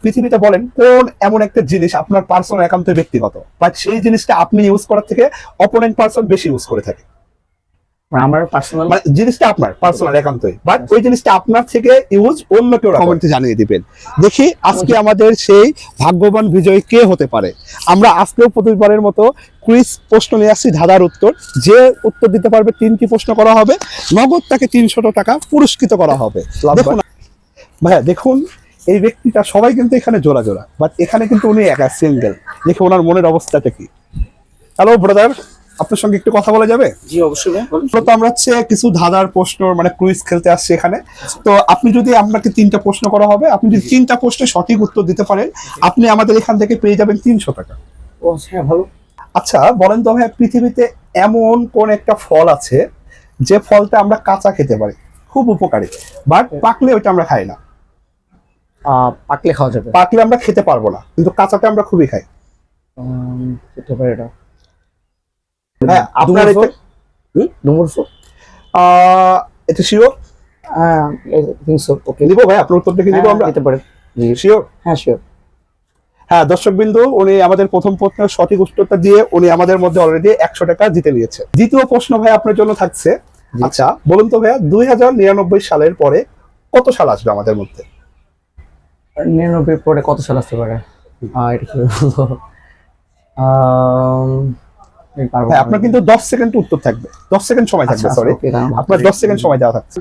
পৃথিবীতে বলেন কোন এমন একটা জিনিস আপনার পার্সোনাল একান্ত ব্যক্তিগত, বাট সেই জিনিসটা আপনি ইউজ করার থেকে অপোনেন্ট পার্সন বেশি ইউজ করে থাকে। আমার পার্সোনাল মানে জিনিসটা আপনার পার্সোনাল একান্তই, বাট ওই জিনিসটা আপনার থেকে ইউজ অন্য কেউ কমেন্টে জানিয়ে দিবেন। দেখি আজকে আমাদের সেই ভাগ্যবান বিজয়ী কে হতে পারে। আমরা আজকেও প্রতিবারের মতো কুইজ প্রশ্ন নিয়ে আসছি, ধাঁধার উত্তর। যে উত্তর দিতে পারবে 3টি প্রশ্ন করা হবে, নগদ তাকে 300 টাকা পুরস্কৃত করা হবে। দেখুন ভাইয়া, দেখুন এই ব্যক্তিটা, সবাই কিন্তু এখানে জোড়া জোড়া, বাট এখানে কিন্তু উনি একা সিঙ্গেল। দেখে ওনার মনের অবস্থাটা কি। হ্যালো ব্রাদার, আপনার সঙ্গে একটু কথা বলা যাবে? জি অবশ্যই। তো আমরা হচ্ছে কিছু ধাঁধার প্রশ্ন মানে কুইজ খেলতে আসছি এখানে। তো আপনি যদি, আপনাকে 3টা প্রশ্ন করা হবে, আপনি যদি 3টা প্রশ্নের সঠিক উত্তর দিতে পারেন, আপনি আমাদের এখান থেকে পেয়ে যাবেন 300 টাকা। ও হ্যাঁ, ভালো। আচ্ছা বলেন তো ভাই, পৃথিবীতে এমন কোন একটা ফল আছে যে ফলটা আমরা কাঁচা খেতে পারি, খুব উপকারী, বাট পাকলে ওইটা আমরা খাই না? পাকলে খাওয়া যাবে, পাকলে আমরা খেতে পারবো না, কিন্তু কাঁচাতে আমরা খুবই খাই। খেতে পারে এটা। হ্যাঁ, আপনার ডুমুর ফল। এটা শিওর? ওকে, নিব ভাই, আপনার উত্তরটা কি নিব আমরা? দিতে পারে। শিওর? হ্যাঁ শিওর। হ্যাঁ দর্শক বিন্দু, উনি আমাদের প্রথম প্রশ্নের সঠিক উত্তরটা দিয়ে উনি আমাদের মধ্যে অলরেডি 100 টাকা জিতে নিয়েছে। দ্বিতীয় প্রশ্ন ভাই আপনার জন্য থাকছে। আচ্ছা বলুন তো ভাইয়া, 2099 সালের পরে কত সাল আসবে আমাদের মধ্যে? 99 পরে কত সাল আসতে পারে? এটা কি বলবো? ভাই আপনার কিন্তু 10 সেকেন্ড উত্তর থাকবে, 10 সেকেন্ড সময় থাকবে। সরি, আপনার 10 সেকেন্ড সময় দেওয়া থাকছে।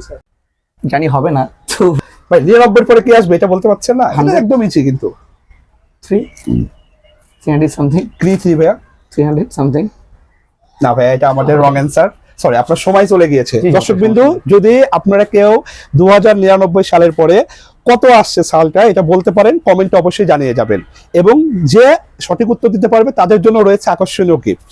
জানি হবে না তো ভাই 99 পরে কি আসবে এটা বলতে পারছেন না? এটা একদম ইজি কিন্তু। 300 সামথিং। 3 ভাইয়া? 300 সামথিং। না ভাই, এটা আমাদের রং অ্যান্সার। সরি, আপনার সময় চলে গিয়েছে। দর্শক বিন্দু, যদি আপনারা কেউ 2099 সালের পরে কত আসছে সালটা এটা বলতে পারেন, কমেন্টে অবশ্যই জানিয়ে যাবেন। এবং যে সঠিক উত্তর দিতে পারবে তাদের জন্য রয়েছে আকর্ষণীয় গিফট।